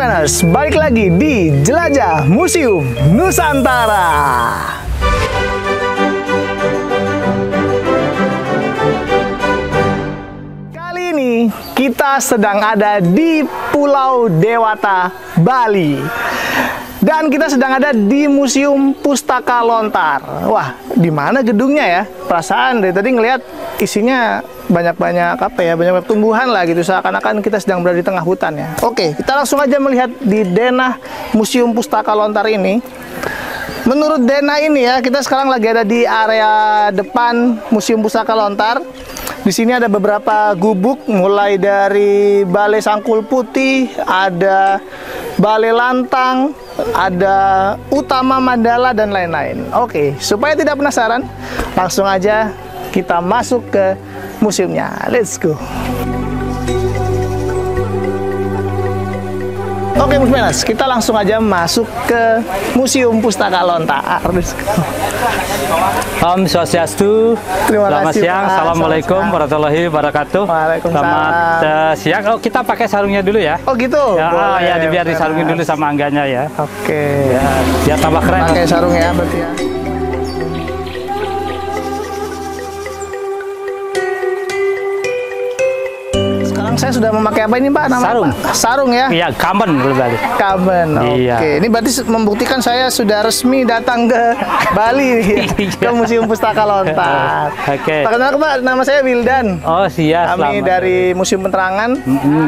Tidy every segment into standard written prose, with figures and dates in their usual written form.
Muspeners, balik lagi di Jelajah Museum Nusantara. Kali ini kita sedang ada di Pulau Dewata, Bali. Dan kita sedang ada di Museum Pustaka Lontar. Wah, di mana gedungnya ya? Perasaan dari tadi ngelihat isinya banyak-banyak apa ya, banyak tumbuhan lah gitu, seakan-akan kita sedang berada di tengah hutan ya. Oke, kita langsung aja melihat di denah Museum Pustaka Lontar ini. Menurut denah ini ya, kita sekarang lagi ada di area depan Museum Pustaka Lontar. Di sini ada beberapa gubuk, mulai dari Balai Sangkul Putih, ada Balai Lantang, ada Utama Mandala, dan lain-lain. Oke, supaya tidak penasaran, langsung aja kita masuk ke museumnya. Let's go. Oke, Muspeners, kita langsung aja masuk ke Museum Pustaka Lontar. Let's go. Om Swastiastu. Selamat siang. Pak. Assalamualaikum warahmatullahi wabarakatuh. Waalaikumsalam. Selamat siang. Oh, kita pakai sarungnya dulu ya. Oh gitu? Ya, boleh, ya biar disarungin dulu sama angganya ya. Oke. Ya, biar tambah keren. Pakai sarung ya berarti ya. Saya sudah memakai apa ini Pak? Nama Sarung. Pak? Sarung ya? Iya, kamen lebih balik. Kamen. Iya. Oke. Ini berarti membuktikan saya sudah resmi datang ke Bali nih, ke Museum Pustaka Lontar. Oke. Perkenalkan Pak, nama saya Wildan. Oh, siap. Kami dari Museum Penerangan.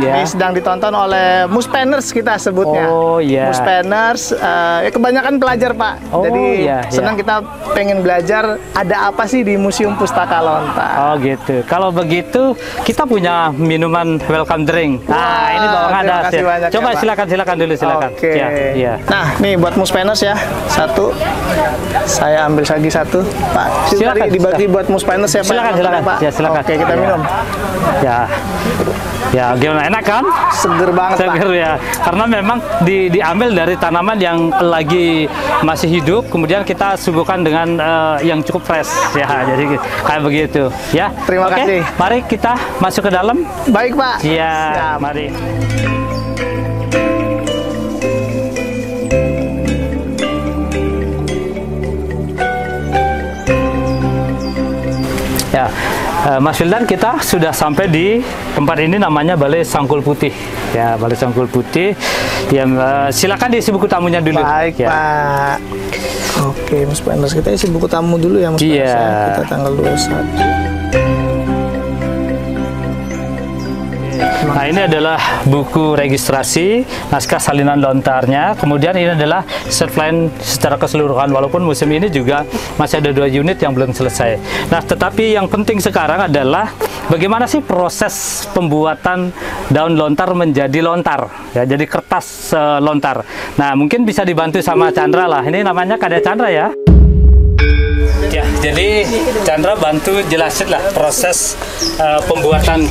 Ya. Ini sedang ditonton oleh Muspeners kita sebutnya. Oh iya. Muspeners, ya kebanyakan pelajar Pak. Oh, Jadi iya, senang kita pengen belajar ada apa sih di Museum Pustaka Lontar. Oh gitu. Kalau begitu kita punya minuman welcome drink. Wah, Nah, ini bawang terima ada. kasih banyak Coba ya, Pak. silakan dulu silakan. Oke. Ya, iya. Nah, nih buat Muspeners ya. Satu. Saya ambil lagi satu. Pak, Silakan, tadi dibagi buat Muspeners ya Pak. Silakan. Pak. Ya, silakan. Oke, kita Ya. minum. Ya. Ya, gimana, enak kan? Seger banget Pak. Seger ya. Karena memang diambil dari tanaman yang lagi masih hidup, kemudian kita suguhkan dengan yang cukup fresh ya. Jadi kayak begitu ya. Terima Oke, kasih. mari kita masuk ke dalam. Baik Pak. Ya, Siap. mari. Ya, Mas Wildan, kita sudah sampai di tempat ini, namanya Balai Sangkul Putih. Ya, Balai Sangkul Putih. Ya, silakan diisi buku tamunya dulu. Baik ya. Pak. Oke, Muspeners, kita isi buku tamu dulu ya Muspeners. Iya. Ya. Kita tanggal 21. Nah, ini adalah buku registrasi, naskah salinan lontarnya. Kemudian ini adalah surveilan secara keseluruhan, walaupun museum ini juga masih ada 2 unit yang belum selesai. Nah, tetapi yang penting sekarang adalah bagaimana sih proses pembuatan daun lontar menjadi lontar, ya, jadi kertas lontar. Nah, mungkin bisa dibantu sama Chandra lah. Ini namanya Kadek Chandra ya. Ya, jadi Chandra bantu jelasin lah proses pembuatan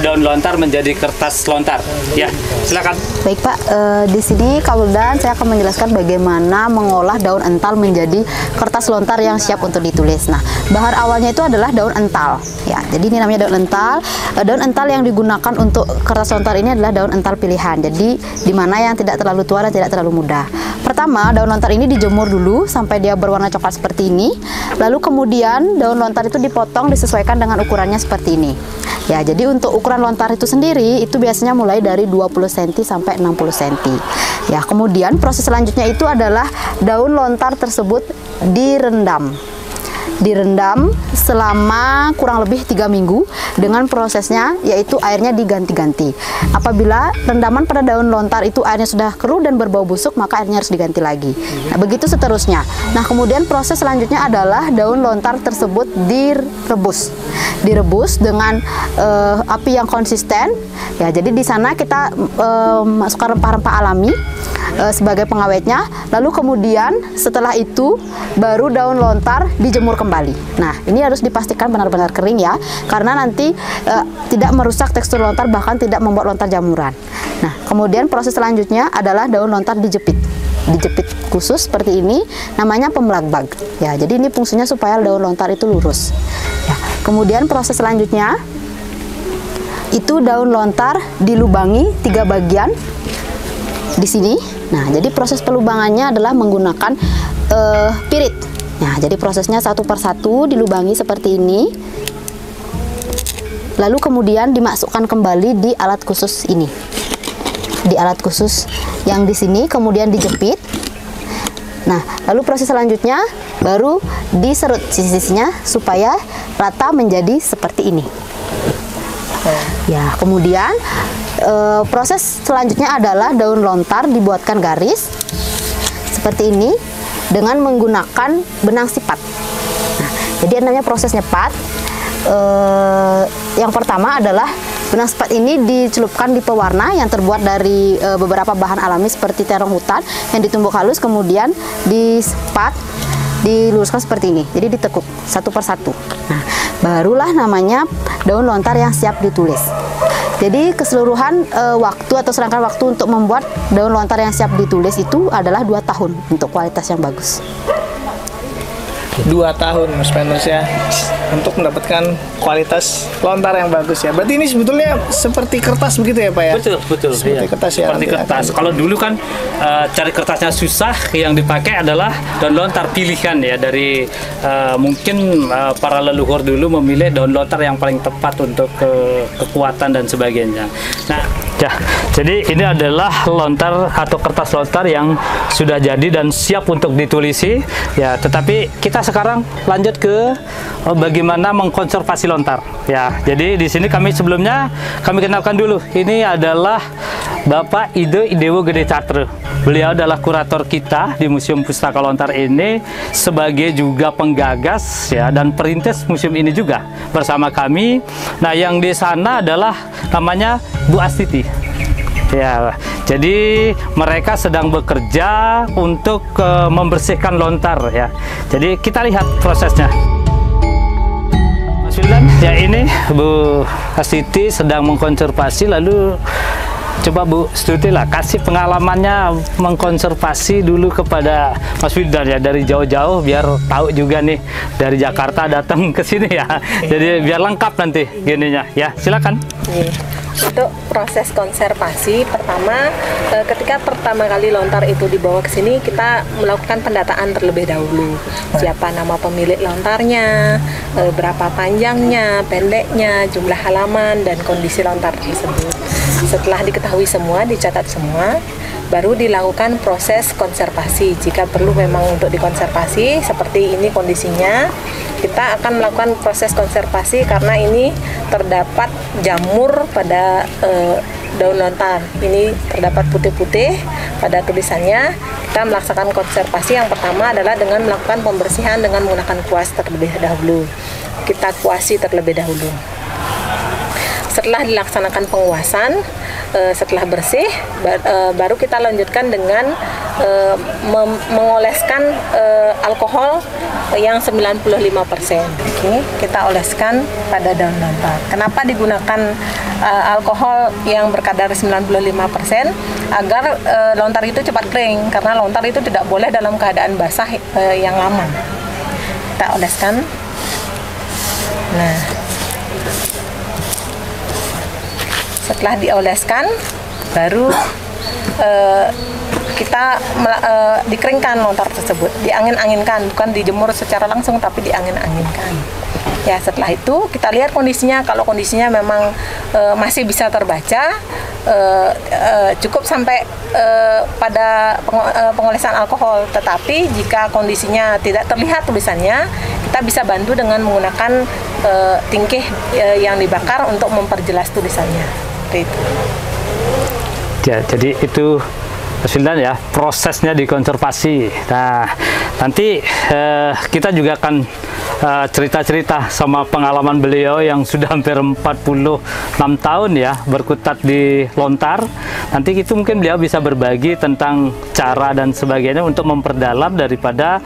daun lontar menjadi kertas lontar. Ya, silakan. Baik Pak, di sini Kak Wildan saya akan menjelaskan bagaimana mengolah daun ental menjadi kertas lontar yang siap untuk ditulis. Nah, bahan awalnya itu adalah daun ental. Ya, jadi ini namanya daun ental. Daun ental yang digunakan untuk kertas lontar ini adalah daun ental pilihan. Jadi di mana yang tidak terlalu tua dan tidak terlalu muda. Pertama, daun lontar ini dijemur dulu sampai dia berwarna coklat seperti ini. Lalu kemudian daun lontar itu dipotong disesuaikan dengan ukurannya seperti ini. Ya, jadi untuk ukuran lontar itu sendiri itu biasanya mulai dari 20 cm sampai 60 cm. Ya, kemudian proses selanjutnya itu adalah daun lontar tersebut direndam selama kurang lebih 3 minggu dengan prosesnya yaitu airnya diganti-ganti. Apabila rendaman pada daun lontar itu airnya sudah keruh dan berbau busuk, maka airnya harus diganti lagi. Nah, begitu seterusnya. Nah, kemudian proses selanjutnya adalah daun lontar tersebut direbus dengan api yang konsisten. Ya, jadi di sana kita masukkan rempah-rempah alami sebagai pengawetnya. Lalu kemudian setelah itu baru daun lontar dijemur kembali. Nah, ini harus dipastikan benar-benar kering ya, karena nanti tidak merusak tekstur lontar, bahkan tidak membuat lontar jamuran. Nah, kemudian proses selanjutnya adalah daun lontar dijepit khusus seperti ini, namanya pemblagbag. Ya, jadi ini fungsinya supaya daun lontar itu lurus. Ya, kemudian proses selanjutnya itu daun lontar dilubangi 3 bagian di sini. Nah, jadi proses pelubangannya adalah menggunakan pirit. Nah, jadi prosesnya satu persatu dilubangi seperti ini. Lalu kemudian dimasukkan kembali di alat khusus ini. Di alat khusus yang di sini kemudian dijepit. Nah, lalu proses selanjutnya baru diserut sisi-sisinya supaya rata menjadi seperti ini. Ya, kemudian proses selanjutnya adalah daun lontar dibuatkan garis seperti ini dengan menggunakan benang sipat. Nah, jadi namanya proses nyepat. Yang pertama adalah benang sipat ini dicelupkan di pewarna yang terbuat dari beberapa bahan alami seperti terong hutan yang ditumbuk halus, kemudian disepat, diluruskan seperti ini. Jadi ditekuk satu persatu. Nah, barulah namanya daun lontar yang siap ditulis. Jadi keseluruhan waktu atau serangkaian waktu untuk membuat daun lontar yang siap ditulis itu adalah 2 tahun untuk kualitas yang bagus. 2 tahun Mas Venus ya untuk mendapatkan kualitas lontar yang bagus ya. Berarti ini sebetulnya seperti kertas begitu ya Pak ya? Betul. Seperti kertas ya. Seperti kertas. Kalau dulu kan cari kertasnya susah, yang dipakai adalah daun lontar pilihan ya dari mungkin para leluhur dulu memilih daun lontar yang paling tepat untuk kekuatan dan sebagainya. Nah, ya, jadi ini adalah lontar atau kertas lontar yang sudah jadi dan siap untuk ditulisi ya. Tetapi kita sekarang lanjut ke bagaimana mengkonservasi lontar ya. Jadi di sini sebelumnya kami kenalkan dulu. Ini adalah Bapak Ide Idewo Gede Catre. Beliau adalah kurator kita di Museum Pustaka Lontar ini, sebagai juga penggagas ya dan perintis museum ini juga bersama kami. Nah, yang di sana adalah namanya Bu Astiti. Ya, jadi mereka sedang bekerja untuk membersihkan lontar ya. Jadi kita lihat prosesnya. Mas Wildan, ya ini Bu Astiti sedang mengkonservasi, lalu coba Bu Stuti lah kasih pengalamannya mengkonservasi dulu kepada Mas Wildan ya, dari jauh-jauh biar tahu juga nih dari Jakarta datang ke sini ya. Jadi biar lengkap nanti gininya ya. Silakan. Untuk proses konservasi, pertama ketika pertama kali lontar itu dibawa ke sini, kita melakukan pendataan terlebih dahulu. Siapa nama pemilik lontarnya, berapa panjangnya, pendeknya, jumlah halaman, dan kondisi lontar tersebut. Setelah diketahui semua, dicatat semua, baru dilakukan proses konservasi. Jika perlu memang untuk dikonservasi, seperti ini kondisinya, kita akan melakukan proses konservasi karena ini terdapat jamur pada daun lontar. Ini terdapat putih-putih pada tulisannya. Kita melaksanakan konservasi yang pertama adalah dengan melakukan pembersihan dengan menggunakan kuas terlebih dahulu. Kita kuasi terlebih dahulu. Setelah dilaksanakan penguasan, setelah bersih, baru kita lanjutkan dengan mengoleskan alkohol yang 95%. Oke, kita oleskan pada daun lontar. Kenapa digunakan alkohol yang berkadar 95%? Agar lontar itu cepat kering, karena lontar itu tidak boleh dalam keadaan basah yang lama. Kita oleskan. Nah, setelah dioleskan, baru kita dikeringkan lontar tersebut, diangin-anginkan, bukan dijemur secara langsung, tapi diangin-anginkan. Ya, setelah itu kita lihat kondisinya. Kalau kondisinya memang masih bisa terbaca, cukup sampai pada pengolesan alkohol. Tetapi jika kondisinya tidak terlihat tulisannya, kita bisa bantu dengan menggunakan tingkih yang dibakar untuk memperjelas tulisannya. Itu. Ya, jadi itu Mas Wildan ya, prosesnya dikonservasi. Nah, nanti kita juga akan cerita-cerita sama pengalaman beliau yang sudah hampir 46 tahun ya berkutat di lontar. Nanti itu mungkin beliau bisa berbagi tentang cara dan sebagainya untuk memperdalam daripada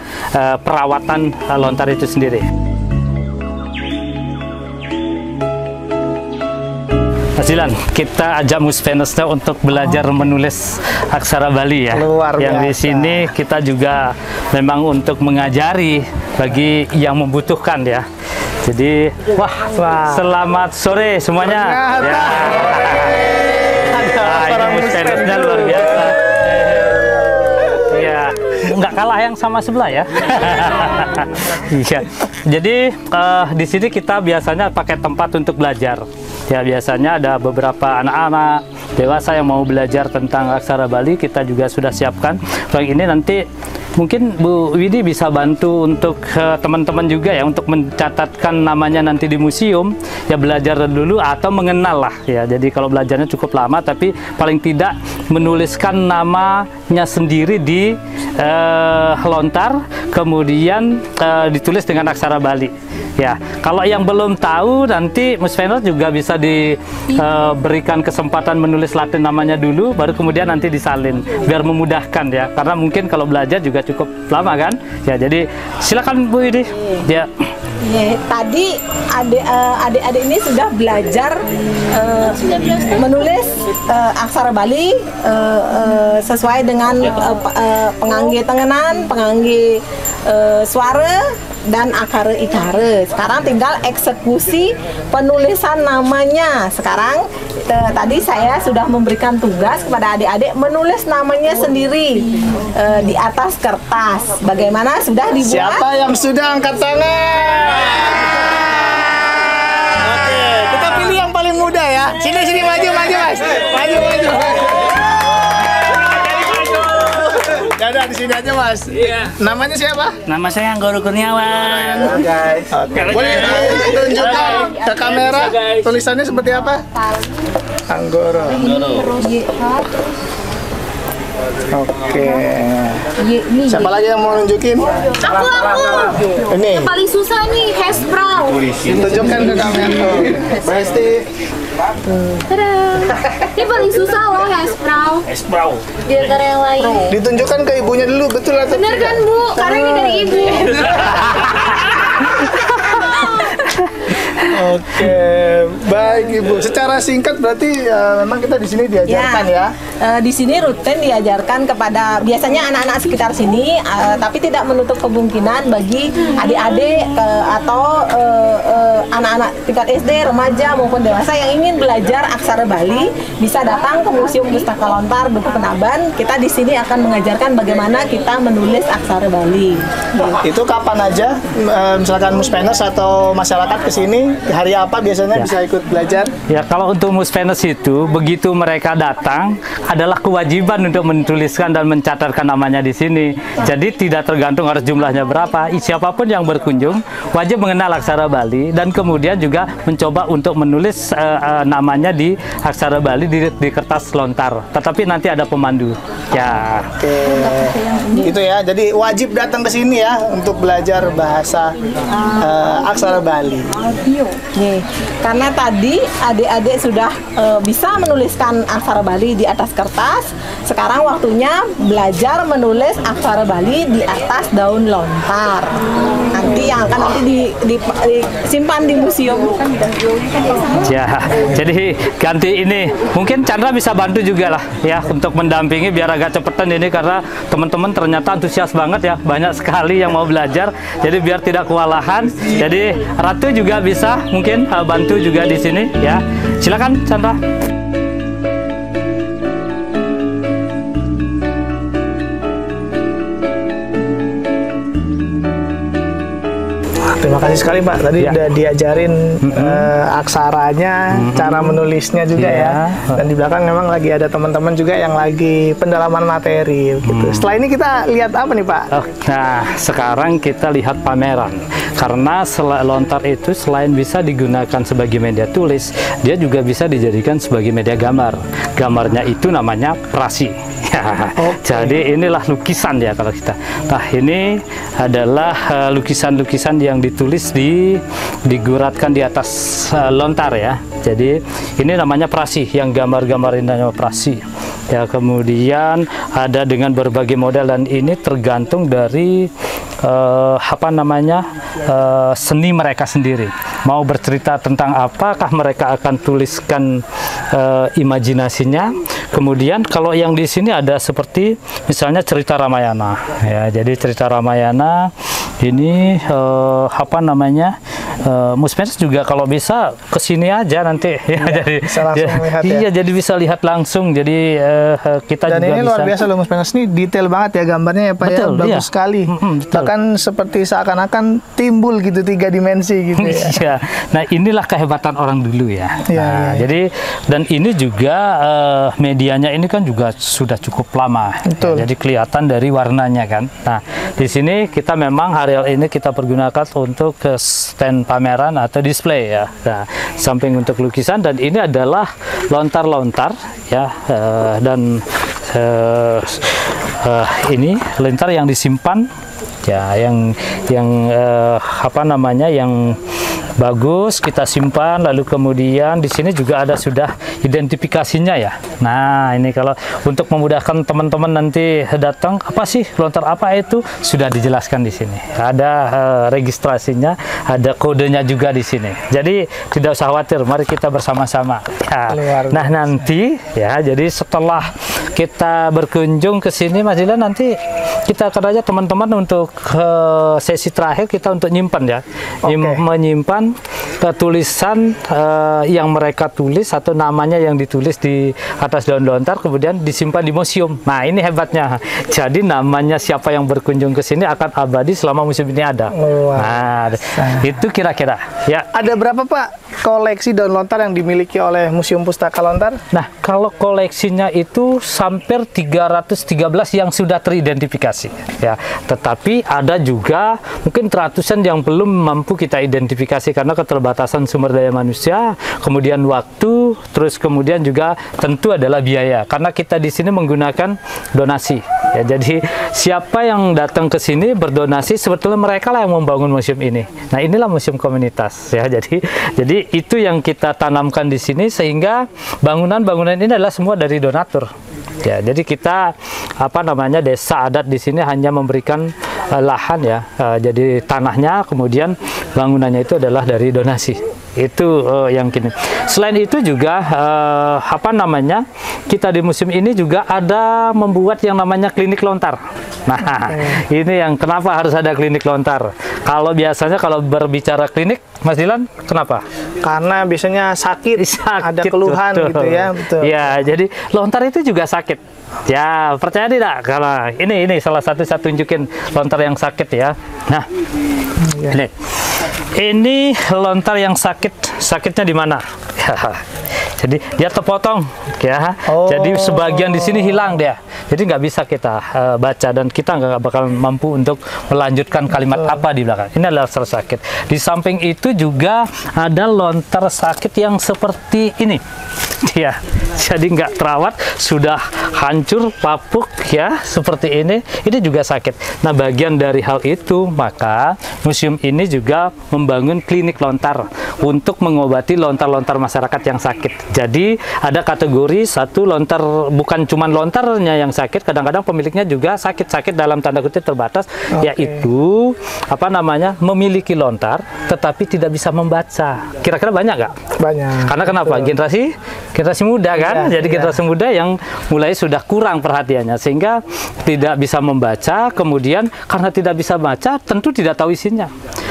perawatan lontar itu sendiri. Mas Dilan, kita ajak Mus Venusnya untuk belajar menulis aksara Bali ya. Luar biasa. Yang di sini kita juga memang untuk mengajari bagi yang membutuhkan ya. Jadi, wah. Selamat sore semuanya. Ya. Ini Mus Venusnya luar biasa. nggak kalah yang sama sebelah ya. Iya. Jadi di sini kita biasanya pakai tempat untuk belajar. Ya biasanya ada beberapa anak-anak dewasa yang mau belajar tentang aksara Bali, kita juga sudah siapkan. Ruang ini nanti mungkin Bu Widi bisa bantu untuk teman-teman juga ya, untuk mencatatkan namanya nanti di museum, ya belajar dulu atau mengenal lah ya. Jadi kalau belajarnya cukup lama, tapi paling tidak menuliskan namanya sendiri di lontar, kemudian ditulis dengan aksara Bali. Ya, kalau yang belum tahu nanti Musfenor juga bisa diberikan kesempatan menulis Latin namanya dulu, baru kemudian nanti disalin, biar memudahkan ya. Karena mungkin kalau belajar juga cukup lama kan. Ya, jadi silakan Bu Widi. Ya. Ya, tadi adik-adik ini sudah belajar menulis aksara Bali sesuai dengan pengangge tengenan, pengangge suara, dan akara ikara. Sekarang tinggal eksekusi penulisan namanya. Sekarang tadi saya sudah memberikan tugas kepada adik-adik menulis namanya sendiri di atas kertas. Bagaimana, sudah dibuat? Siapa yang sudah angkat tangan? Oke, kita pilih yang paling muda ya. Sini maju Mas. Maju. Dadah, di sini aja Mas. Iya. Namanya siapa? Nama saya Anggoro Kurniawan. Guys. Boleh tunjukkan ke kamera tulisannya seperti apa? Anggoro. Oke. Siapa lagi yang mau nunjukin? Aku. Ini. Yang paling susah nih, hash brow. Tunjukkan ke kamera. Pasti. Tada. Ini paling susah loh, hash brow. Di antara yang lain. Ditunjukkan ke ibunya dulu, betul atau Bener kan Bu? Karena ini dari ibu. Oke, baik Ibu. Secara singkat berarti memang kita di sini diajarkan ya. Di sini rutin diajarkan kepada biasanya anak-anak sekitar sini, tapi tidak menutup kemungkinan bagi adik-adik atau anak-anak tingkat SD, remaja maupun dewasa yang ingin belajar aksara Bali bisa datang ke Museum Pustaka Lontar Dukuh Penaban. Kita di sini akan mengajarkan bagaimana kita menulis aksara Bali. Itu kapan aja, misalkan Muspeners atau masyarakat ke sini, hari apa biasanya bisa ikut belajar? Ya, kalau untuk Muspeners itu begitu mereka datang adalah kewajiban untuk menuliskan dan mencatatkan namanya di sini. Jadi tidak tergantung harus jumlahnya berapa. Siapapun yang berkunjung wajib mengenal aksara Bali dan kemudian juga mencoba untuk menulis namanya di aksara Bali di kertas lontar. Tetapi nanti ada pemandu. Ya. Oke. Gitu ya. Jadi wajib datang ke sini ya untuk belajar bahasa aksara Bali. Nih, karena tadi adik-adik sudah bisa menuliskan aksara Bali di atas kertas, sekarang waktunya belajar menulis aksara Bali di atas daun lontar. Nanti yang akan disimpan di museum. Ya, jadi ganti ini. Mungkin Chandra bisa bantu juga lah ya untuk mendampingi biar agak cepetan ini, karena teman-teman ternyata antusias banget ya, banyak sekali yang mau belajar. Jadi biar tidak kewalahan. Jadi Ratu juga bisa mungkin bantu juga di sini ya. Silakan Chandra. Terima kasih sekali Pak. Tadi udah diajarin aksaranya, cara menulisnya juga ya. Dan di belakang memang lagi ada teman-teman juga yang lagi pendalaman materi gitu. Setelah ini kita lihat apa nih Pak? Nah, sekarang kita lihat pameran. Karena lontar itu selain bisa digunakan sebagai media tulis, dia juga bisa dijadikan sebagai media gambar. Gambarnya itu namanya prasi. Jadi inilah lukisan ya kalau kita. Nah, ini adalah lukisan-lukisan yang ditulis diguratkan di atas lontar ya. Jadi ini namanya prasi, yang gambar-gambar ini namanya prasi. Ya, kemudian ada dengan berbagai model dan ini tergantung dari seni mereka sendiri. Mau bercerita tentang apakah mereka akan tuliskan imajinasinya. Kemudian kalau yang di sini ada seperti misalnya cerita Ramayana ya. Jadi cerita Ramayana ini Musmenes juga kalau bisa kesini aja nanti ya, jadi bisa langsung lihat ya. Iya, jadi bisa lihat langsung. Jadi kita Dan juga ini bisa. luar biasa loh Musmenes, ini detail banget ya gambarnya ya Pak. Betul, ya, bagus iya. sekali. Betul. Bahkan seperti seakan-akan timbul gitu 3 dimensi gitu ya. Iya. Nah, inilah kehebatan orang dulu ya. Iya, Nah, iya. jadi dan ini juga medianya ini kan juga sudah cukup lama. Betul. Ya, jadi kelihatan dari warnanya kan. Nah, di sini kita memang areal ini kita pergunakan untuk ke stand pameran atau display ya. Nah, samping untuk lukisan, dan ini adalah lontar-lontar ya, dan ini lontar yang disimpan ya, yang apa namanya, yang bagus kita simpan, lalu kemudian di sini juga ada sudah identifikasinya ya. Nah, ini kalau untuk memudahkan teman-teman nanti datang, apa sih lontar apa itu, sudah dijelaskan di sini. Ada registrasinya, ada kodenya juga di sini. Jadi tidak usah khawatir, mari kita bersama-sama. Ya. Nah, nanti ya, jadi setelah kita berkunjung ke sini Mas Dilan, nanti kita akan aja teman-teman untuk sesi terakhir kita untuk nyimpan ya. Menyimpan tulisan yang mereka tulis atau namanya yang ditulis di atas daun lontar, kemudian disimpan di museum. Nah, ini hebatnya. Jadi namanya siapa yang berkunjung ke sini akan abadi selama museum ini ada. Nah, itu kira-kira. Ya. Ada berapa Pak koleksi daun lontar yang dimiliki oleh Museum Pustaka Lontar? Nah, kalau koleksinya itu hampir 313 yang sudah teridentifikasi ya. Tetapi ada juga mungkin ratusan yang belum mampu kita identifikasi karena keterbatasan sumber daya manusia, kemudian waktu, terus kemudian juga tentu adalah biaya. Karena kita di sini menggunakan donasi. Ya, jadi siapa yang datang ke sini berdonasi, sebetulnya mereka lah yang membangun museum ini. Nah, inilah museum komunitas ya. Jadi itu yang kita tanamkan di sini, sehingga bangunan-bangunan ini adalah semua dari donatur. Ya, jadi kita apa namanya, desa adat di sini hanya memberikan lahan ya, jadi tanahnya, kemudian bangunannya itu adalah dari donasi. Itu yang kini. Selain itu juga apa namanya, kita di museum ini juga ada membuat yang namanya klinik lontar. Nah, ini yang kenapa harus ada klinik lontar. Kalau biasanya kalau berbicara klinik, Mas Dilan, kenapa? Karena biasanya sakit ada keluhan betul. gitu ya, betul. Ya, jadi lontar itu juga sakit. Ya, percaya tidak? Kalau ini salah satu saya tunjukin lontar yang sakit ya. Nah, ini lontar yang sakit. Sakitnya di mana? Jadi dia terpotong ya. Jadi sebagian di sini hilang dia. Jadi nggak bisa kita baca, dan kita nggak bakal mampu untuk melanjutkan kalimat apa di belakang. Ini adalah lontar sakit. Di samping itu juga ada lontar sakit yang seperti ini. Ya, jadi nggak terawat, sudah hancur, lapuk ya, seperti ini. Ini juga sakit. Nah, bagian dari hal itu, maka museum ini juga membangun klinik lontar untuk mengobati lontar-lontar masyarakat yang sakit. Jadi ada kategori satu lontar, bukan cuma lontarnya yang sakit, kadang-kadang pemiliknya juga sakit dalam tanda kutip terbatas, yaitu apa namanya, memiliki lontar tetapi tidak bisa membaca. Kira-kira banyak nggak? Banyak. Karena kenapa? Generasi muda kan, jadi generasi muda yang mulai sudah kurang perhatiannya, sehingga tidak bisa membaca. Kemudian karena tidak bisa baca, tentu tidak tahu isinya.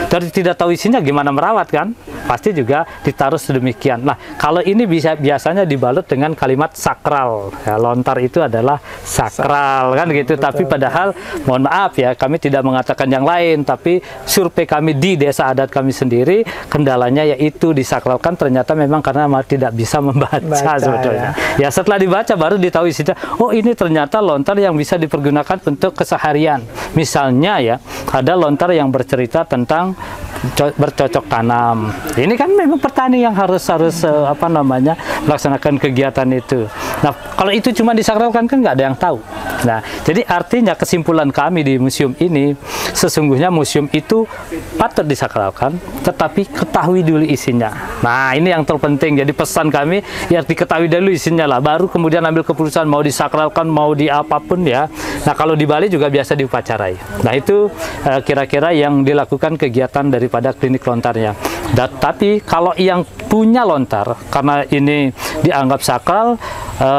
Dari tidak tahu isinya, gimana merawat kan? Pasti juga ditaruh sedemikian. Nah, kalau ini biasanya dibalut dengan kalimat sakral. Ya, lontar itu adalah sakral kan gitu. Tapi padahal, mohon maaf ya, kami tidak mengatakan yang lain. Tapi survei kami di desa adat kami sendiri, kendalanya yaitu disakralkan. Ternyata memang karena tidak bisa membaca sebetulnya. Ya, setelah dibaca baru ditahu isinya. Oh, ini ternyata lontar yang bisa dipergunakan untuk keseharian. Misalnya ya, ada lontar yang bercerita tentang bercocok tanam. Ini kan memang petani yang harus apa namanya, melaksanakan kegiatan itu. Nah, kalau itu cuma disakralkan kan nggak ada yang tahu. Nah, jadi artinya kesimpulan kami di museum ini, sesungguhnya museum itu patut disakralkan, tetapi ketahui dulu isinya. Nah, ini yang terpenting. Jadi pesan kami, ya diketahui dulu isinya lah, baru kemudian ambil keputusan mau disakralkan, mau di apapun ya. Nah, kalau di Bali juga biasa diupacarai. Nah, itu kira-kira yang dilakukan kegiatan daripada klinik lontarnya. Tapi kalau yang punya lontar, karena ini dianggap sakral,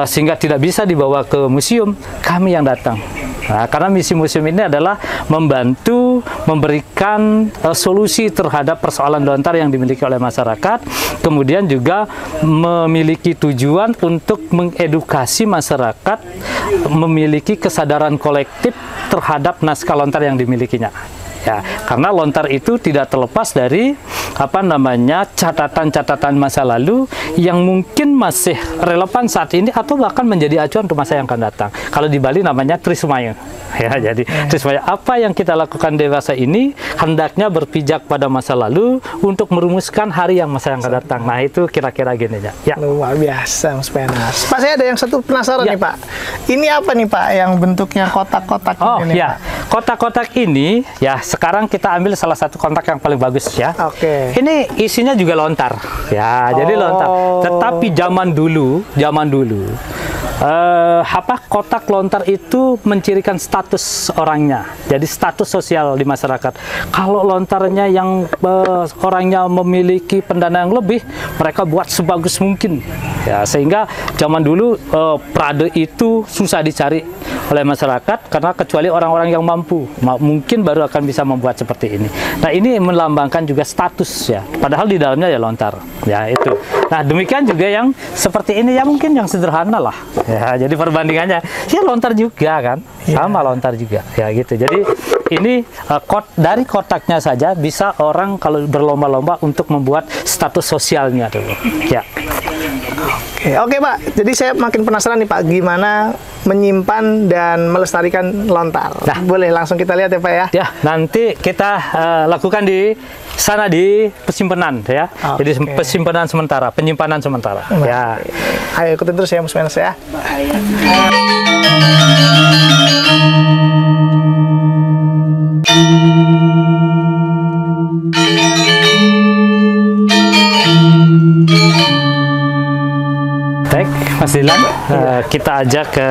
sehingga tidak bisa dibawa ke museum, kami yang datang. Nah, karena misi museum ini adalah membantu memberikan solusi terhadap persoalan lontar yang dimiliki oleh masyarakat, kemudian juga memiliki tujuan untuk mengedukasi masyarakat memiliki kesadaran kolektif terhadap naskah lontar yang dimilikinya. Ya, karena lontar itu tidak terlepas dari catatan-catatan masa lalu yang mungkin masih relevan saat ini atau bahkan menjadi acuan untuk masa yang akan datang. Kalau di Bali namanya Trismaya. Ya, jadi Trismaya, apa yang kita lakukan dewasa ini hendaknya berpijak pada masa lalu untuk merumuskan hari yang masa yang akan datang. Nah, itu kira-kira gini ya. Ya. Luar biasa, Mas Penas. Pak, saya ada yang satu penasaran nih, Pak. Ini apa nih, Pak, yang bentuknya kotak-kotak ini? Ya, kotak-kotak ini ya sekarang kita ambil salah satu kotak yang paling bagus ya. Oke. Ini isinya juga lontar. Ya, jadi lontar. Tetapi zaman dulu kotak lontar itu mencirikan status orangnya. Jadi status sosial di masyarakat. Kalau lontarnya yang orangnya memiliki pendanaan yang lebih, mereka buat sebagus mungkin. Ya, sehingga zaman dulu Prade itu susah dicari oleh masyarakat karena kecuali orang-orang yang mampu mungkin baru akan bisa membuat seperti ini. Nah, ini melambangkan juga status ya. Padahal di dalamnya ya lontar. Ya, itu. Nah, demikian juga yang seperti ini ya mungkin yang sederhana lah. Ya, jadi perbandingannya ya lontar juga kan. Sama lontar juga. Ya gitu. Jadi ini dari kotaknya saja bisa orang kalau berlomba-lomba untuk membuat status sosialnya dulu. Ya. Oke, Pak. Jadi saya makin penasaran nih, Pak, gimana menyimpan dan melestarikan lontar. Nah, boleh langsung kita lihat ya, Pak ya? Ya, nanti kita lakukan di sana di penyimpanan ya. Jadi penyimpanan sementara, penyimpanan sementara. Ya. Ayo ikutin terus ya, Mas Penas ya. Baik, Mas Dilan, kita ajak ke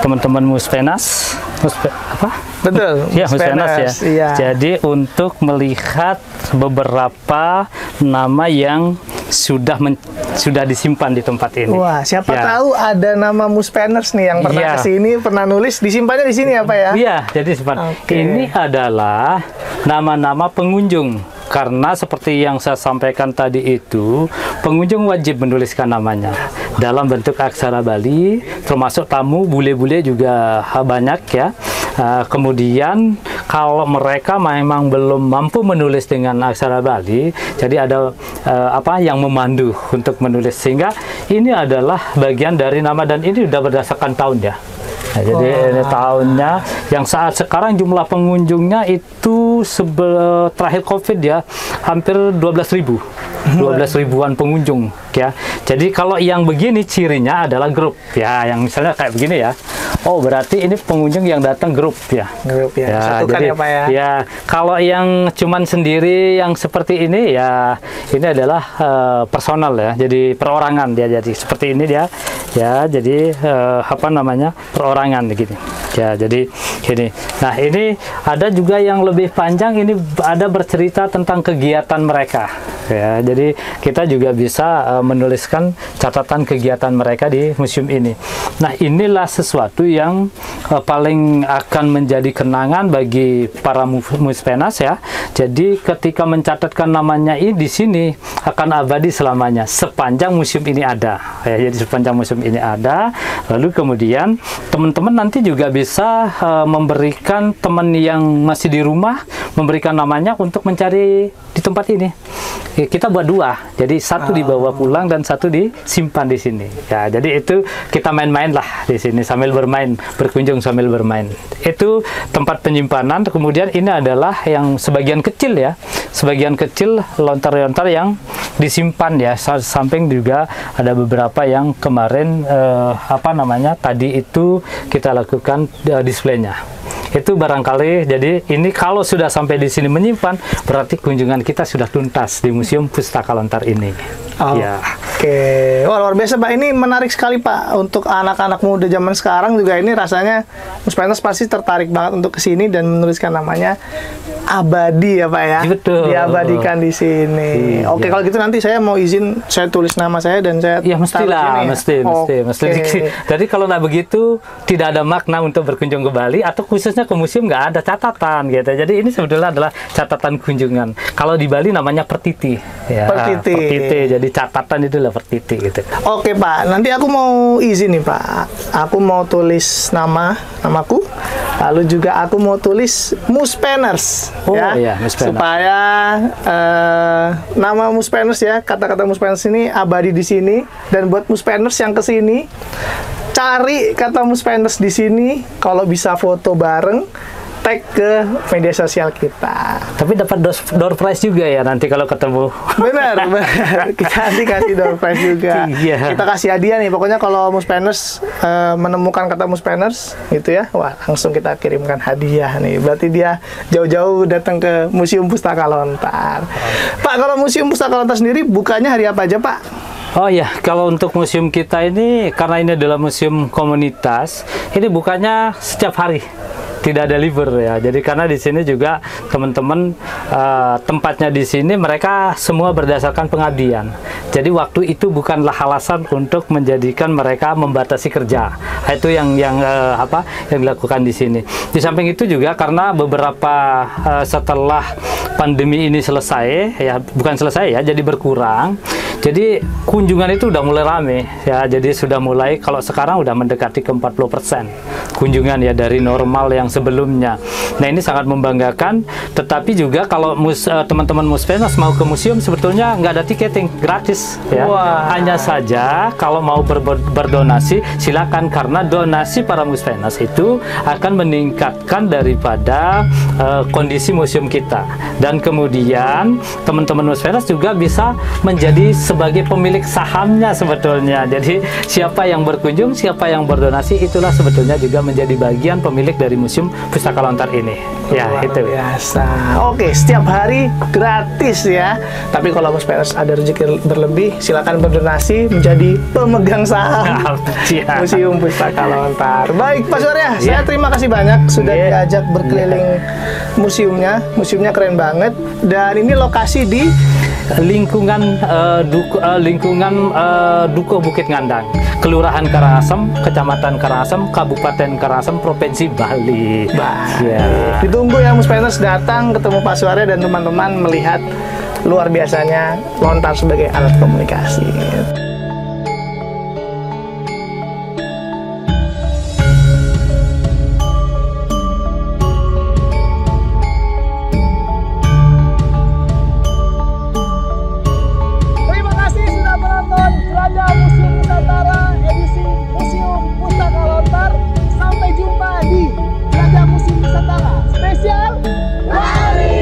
teman-teman Muspenas. Betul. Ya, Muspenas ya. Iya. Jadi untuk melihat beberapa nama yang sudah disimpan di tempat ini. Wah, siapa tahu ada nama Muspeners nih yang pernah kesini, pernah nulis, disimpannya di sini ya, Pak ya? Iya, jadi simpan. Ini adalah nama-nama pengunjung. Karena seperti yang saya sampaikan tadi itu, pengunjung wajib menuliskan namanya dalam bentuk aksara Bali, termasuk tamu, bule-bule juga banyak ya. Kemudian kalau mereka memang belum mampu menulis dengan aksara Bali, jadi ada yang memandu untuk menulis, sehingga ini adalah bagian dari nama dan ini sudah berdasarkan tahun ya. Nah, jadi ini tahunnya yang saat sekarang jumlah pengunjungnya itu terakhir COVID ya hampir 12.000. 12.000-an pengunjung ya. Jadi kalau yang begini cirinya adalah grup ya, yang misalnya kayak begini ya. Oh, berarti ini pengunjung yang datang grup ya. Grup ya. Satukan jadi, ya, Pak ya. Ya, kalau yang cuman sendiri yang seperti ini ya, ini adalah personal ya. Jadi perorangan dia, jadi seperti ini dia. Ya, jadi perorangan begini. Ya, jadi ini. Nah, ini ada juga yang lebih panjang, ini ada bercerita tentang kegiatan mereka. Ya, jadi kita juga bisa menuliskan catatan kegiatan mereka di museum ini. Nah, inilah sesuatu yang paling akan menjadi kenangan bagi para Muspenas ya. Jadi ketika mencatatkan namanya ini di sini akan abadi selamanya sepanjang museum ini ada. Ya, jadi sepanjang museum ini ada. Lalu kemudian teman-teman nanti juga bisa memberikan teman yang masih di rumah, memberikan namanya untuk mencari di tempat ini. Kita buat dua, jadi satu dibawa pulang dan satu disimpan di sini. Ya, jadi itu kita main-main lah di sini sambil bermain, berkunjung sambil bermain. Itu tempat penyimpanan. Kemudian ini adalah yang sebagian kecil ya, sebagian kecil lontar-lontar yang disimpan ya. Samping juga ada beberapa yang kemarin tadi itu kita lakukan displaynya. Itu barangkali, jadi ini kalau sudah sampai di sini menyimpan, berarti kunjungan kita sudah tuntas di Museum Pustaka Lontar ini. Oke, Oke, wah luar biasa Pak. Ini menarik sekali Pak. Untuk anak-anak muda zaman sekarang juga ini rasanya Muspenders pasti tertarik banget untuk kesini dan menuliskan namanya abadi ya Pak ya. Betul. Diabadikan di sini. Iya. Oke, kalau gitu nanti saya mau izin saya tulis nama saya dan saya Ya mestilah, mesti. Oke. Jadi kalau nggak begitu tidak ada makna untuk berkunjung ke Bali atau khususnya ke museum nggak ada catatan gitu. Jadi ini sebetulnya adalah catatan kunjungan. Kalau di Bali namanya pertiti. Ya, pertiti. Jadi catatan itu lah pertiti gitu. Oke Pak, nanti aku mau izin nih Pak. Aku mau tulis namaku, lalu juga aku mau tulis Muspenders. Oh iya, Muspenders. Supaya nama Muspenders ya, kata-kata Muspenders ini abadi di sini. Dan buat Muspenders yang kesini, cari kata Muspenders di sini. Kalau bisa foto bareng, tag ke media sosial kita. Tapi dapat door prize juga ya nanti kalau ketemu. Benar. Kita nanti kasih door prize juga. Iya. Kita kasih hadiah nih. Pokoknya kalau Muspenders menemukan kata Muspenders gitu ya, wah langsung kita kirimkan hadiah nih. Berarti dia jauh-jauh datang ke Museum Pustaka Lontar. Pak, kalau Museum Pustaka Lontar sendiri bukanya hari apa aja Pak? Oh ya, kalau untuk museum kita ini, karena ini adalah museum komunitas, ini bukanya setiap hari. Tidak ada libur ya. Jadi karena di sini juga teman-teman tempatnya di sini mereka semua berdasarkan pengabdian. Jadi waktu itu bukanlah alasan untuk menjadikan mereka membatasi kerja. Itu yang dilakukan di sini. Di samping itu juga karena beberapa setelah pandemi ini selesai ya, bukan selesai ya, jadi berkurang. Jadi kunjungan itu udah mulai rame ya. Jadi sudah mulai, kalau sekarang udah mendekati ke 40% kunjungan ya dari normal yang sebelumnya. Nah ini sangat membanggakan. Tetapi juga kalau teman-teman Muspenders mau ke museum sebetulnya nggak ada tiketing, gratis ya. Wah. Hanya saja kalau mau berdonasi silakan, karena donasi para Muspenders itu akan meningkatkan daripada kondisi museum kita. Dan kemudian teman-teman Muspenders juga bisa menjadi sebagai pemilik sahamnya sebetulnya. Jadi siapa yang berkunjung, siapa yang berdonasi, itulah sebetulnya juga menjadi bagian pemilik dari Museum Pustaka Lontar ini. Ya, Luar itu. biasa. Oke, setiap hari gratis ya. Tapi kalau Muspenders ada rezeki berlebih, silakan berdonasi menjadi pemegang saham Siap. Museum Pustaka Lontar. Baik, Pak Surya, saya terima kasih banyak sudah diajak berkeliling museumnya. Museumnya keren banget. Dan ini lokasi di lingkungan Dukuh Bukit Ngandang, Kelurahan Karangasem, Kecamatan Karangasem, Kabupaten Karangasem, Provinsi Bali. Ya. Ditunggu ya Muspenders datang ketemu Pak Surya dan teman-teman melihat luar biasanya lontar sebagai alat komunikasi. Terima kasih sudah menonton Jelajah Museum Nusantara edisi Museum Pustaka Lontar. Sampai jumpa di Jelajah Museum Nusantara spesial Bali.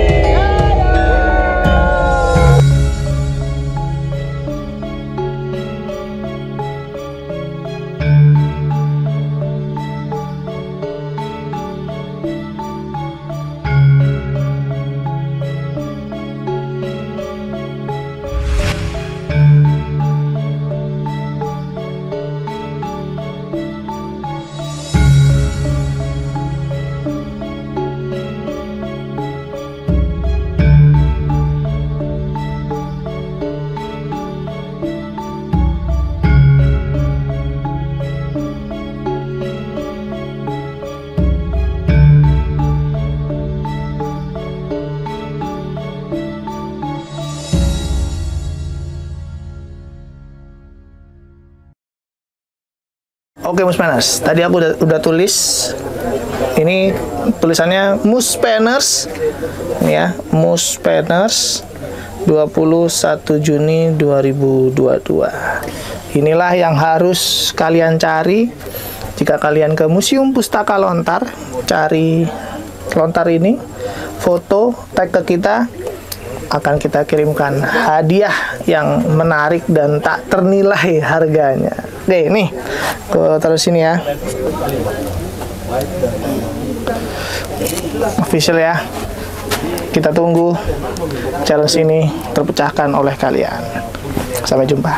Oke Muspenders, tadi aku udah tulis. Ini tulisannya Muspenders. Ini ya, Muspenders 21 Juni 2022. Inilah yang harus kalian cari jika kalian ke Museum Pustaka Lontar. Cari lontar ini, foto, tag ke kita, akan kita kirimkan hadiah yang menarik dan tak ternilai harganya. Oke, nih, terus ini ya, official ya. Kita tunggu challenge ini terpecahkan oleh kalian. Sampai jumpa.